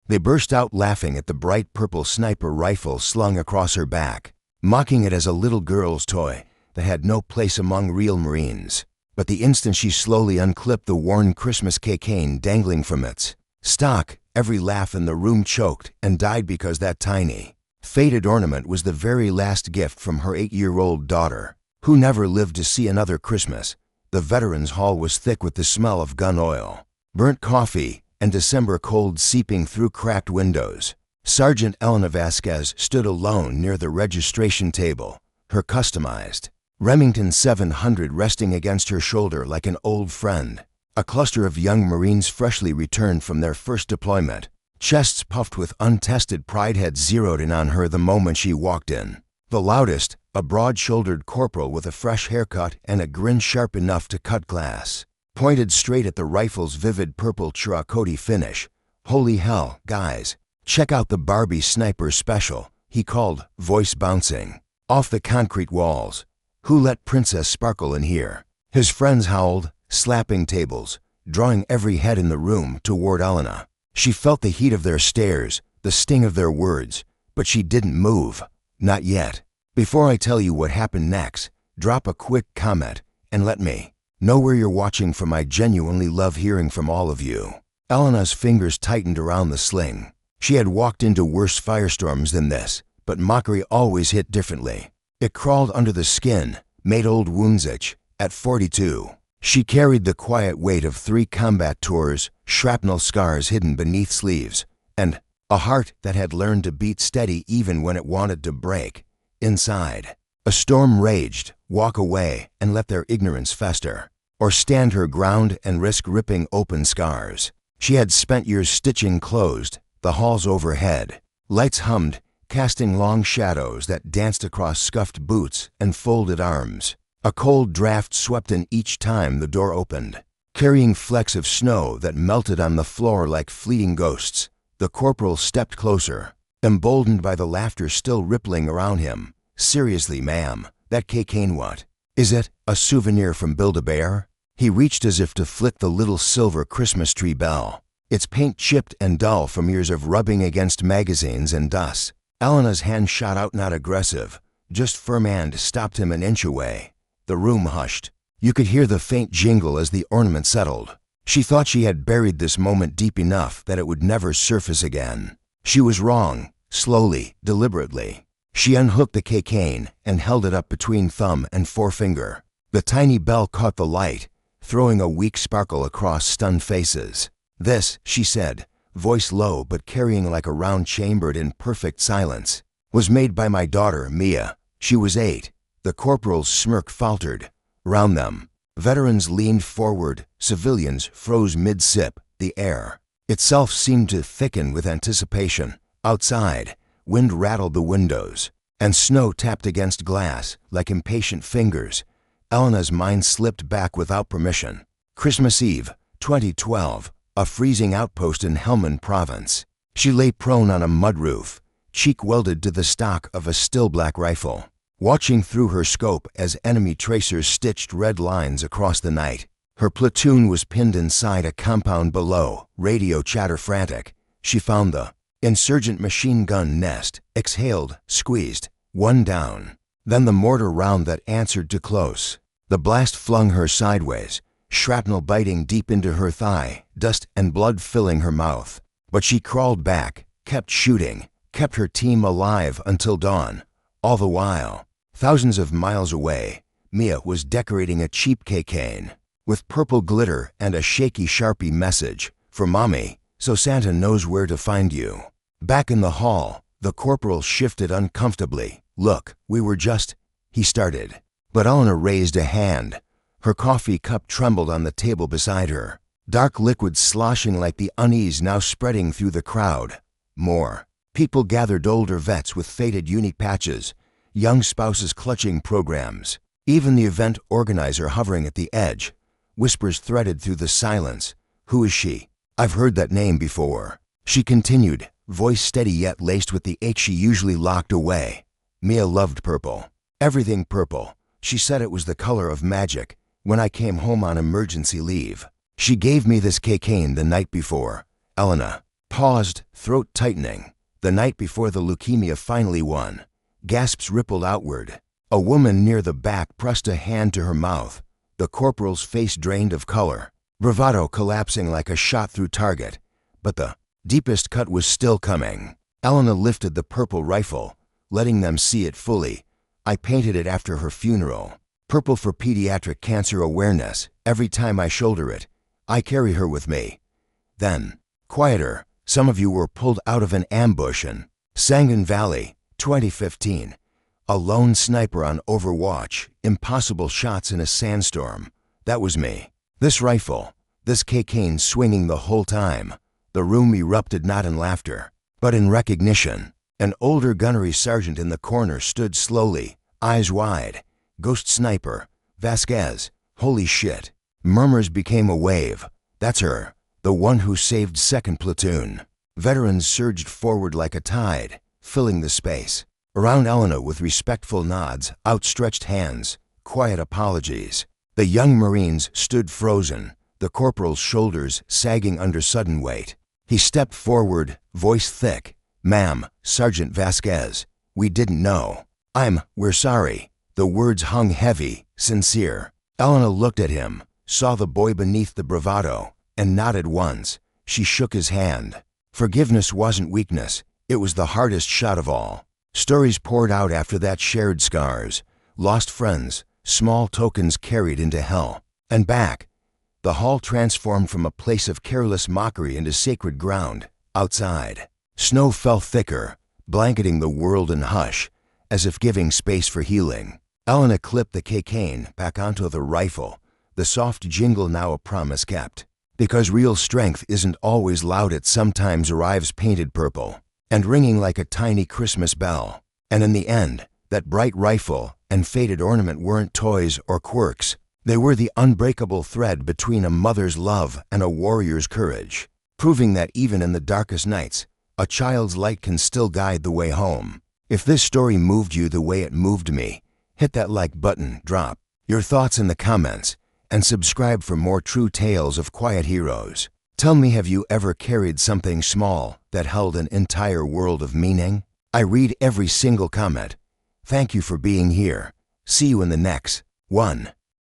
They burst out laughing at the bright purple sniper rifle slung across her back, mocking it as a little girl's toy that had no place among real Marines. But the instant she slowly unclipped the worn Christmas Keychain dangling from its stock, every laugh in the room choked and died because that tiny, faded ornament was the very last gift from her 8-year-old daughter, who never lived to see another Christmas. The veterans' hall was thick with the smell of gun oil, burnt coffee, and December cold seeping through cracked windows. Sergeant Elena Vasquez stood alone near the registration table, her customized Remington 700 resting against her shoulder like an old friend. A cluster of young Marines freshly returned from their first deployment, chests puffed with untested pride, had zeroed in on her the moment she walked in. The loudest, a broad-shouldered corporal with a fresh haircut and a grin sharp enough to cut glass, pointed straight at the rifle's vivid purple terracotta finish. "Holy hell, guys, check out the Barbie sniper special," he called, voice bouncing off the concrete walls. "Who let Princess Sparkle in here?" His friends howled, slapping tables, drawing every head in the room toward Elena. She felt the heat of their stares, the sting of their words, but she didn't move. "Not yet. Before I tell you what happened next, drop a quick comment and let me know where you're watching from. I genuinely love hearing from all of you." Elena's fingers tightened around the sling. She had walked into worse firestorms than this, but mockery always hit differently. It crawled under the skin, made old wounds itch. At 42, she carried the quiet weight of 3 combat tours, shrapnel scars hidden beneath sleeves, and a heart that had learned to beat steady even when it wanted to break. Inside, a storm raged. Walk away and let their ignorance fester, or stand her ground and risk ripping open scars. She had spent years stitching closed the halls overhead. Lights hummed, casting long shadows that danced across scuffed boots and folded arms. A cold draft swept in each time the door opened, carrying flecks of snow that melted on the floor like fleeting ghosts. The corporal stepped closer, emboldened by the laughter still rippling around him. "Seriously, ma'am, that Keychain, what is it? A souvenir from Build-A-Bear?" He reached as if to flick the little silver Christmas tree bell, its paint chipped and dull from years of rubbing against magazines and dust. Elena's hand shot out, not aggressive, just firm, and stopped him an inch away. The room hushed. You could hear the faint jingle as the ornament settled. She thought she had buried this moment deep enough that it would never surface again. She was wrong. Slowly, deliberately, she unhooked the Keychain and held it up between thumb and forefinger. The tiny bell caught the light, throwing a weak sparkle across stunned faces. "This," she said, voice low but carrying like a round chambered in perfect silence, "was made by my daughter, Mia. She was 8. The corporal's smirk faltered. Round them, veterans leaned forward, civilians froze mid-sip. The air itself seemed to thicken with anticipation. Outside, wind rattled the windows, and snow tapped against glass like impatient fingers. Elena's mind slipped back without permission. Christmas Eve, 2012, a freezing outpost in Helmand Province. She lay prone on a mud roof, cheek welded to the stock of a still black rifle, watching through her scope as enemy tracers stitched red lines across the night. Her platoon was pinned inside a compound below, radio chatter frantic. She found the insurgent machine gun nest, exhaled, squeezed, one down. Then the mortar round that answered to close. The blast flung her sideways, shrapnel biting deep into her thigh, dust and blood filling her mouth. But she crawled back, kept shooting, kept her team alive until dawn. All the while, thousands of miles away, Mia was decorating a cheap Keychain with purple glitter and a shaky Sharpie message, "For Mommy, so Santa knows where to find you." Back in the hall, the corporal shifted uncomfortably. "Look, we were just," he started. But Elena raised a hand. Her coffee cup trembled on the table beside her, dark liquid sloshing like the unease now spreading through the crowd. More people gathered, older vets with faded uni patches, young spouses clutching programs, even the event organizer hovering at the edge. Whispers threaded through the silence. "Who is she? I've heard that name before," she continued, voice steady yet laced with the ache she usually locked away. "Mia loved purple. Everything purple. She said it was the color of magic. When I came home on emergency leave, she gave me this Keychain the night before." "Elena, Paused, throat tightening. The night before the leukemia finally won. Gasps rippled outward. A woman near the back pressed a hand to her mouth. The corporal's face drained of color. Bravado collapsing like a shot through target. But the deepest cut was still coming. Elena lifted the purple rifle, letting them see it fully. I painted it after her funeral. Purple for pediatric cancer awareness. Every time I shoulder it, I carry her with me. Then, quieter, some of you were pulled out of an ambush in Sangan Valley, 2015. A lone sniper on Overwatch, impossible shots in a sandstorm. That was me. This rifle, this Keychain swinging the whole time. The room erupted not in laughter, but in recognition. An older gunnery sergeant in the corner stood slowly, eyes wide. Ghost sniper, Vasquez, holy shit. Murmurs became a wave. That's her, the one who saved 2nd Platoon. Veterans surged forward like a tide, filling the space. Around Elena with respectful nods, outstretched hands, quiet apologies. The young Marines stood frozen, the corporal's shoulders sagging under sudden weight. He stepped forward, voice thick. "Ma'am, Sergeant Vasquez, we didn't know. We're sorry." The words hung heavy, sincere. Elena looked at him, saw the boy beneath the bravado, and nodded once. She shook his hand. Forgiveness wasn't weakness, it was the hardest shot of all. Stories poured out after that, shared scars, lost friends, small tokens carried into hell. And back. The hall transformed from a place of careless mockery into sacred ground. Outside, snow fell thicker, blanketing the world in hush, as if giving space for healing. Elena clipped the Keychain back onto the rifle, the soft jingle now a promise kept. Because real strength isn't always loud, it sometimes arrives painted purple, and ringing like a tiny Christmas bell. And in the end, that bright rifle and faded ornament weren't toys or quirks. They were the unbreakable thread between a mother's love and a warrior's courage, proving that even in the darkest nights, a child's light can still guide the way home. If this story moved you the way it moved me, hit that like button, drop your thoughts in the comments, and subscribe for more true tales of quiet heroes. Tell me, have you ever carried something small that held an entire world of meaning? I read every single comment. Thank you for being here. See you in the next one.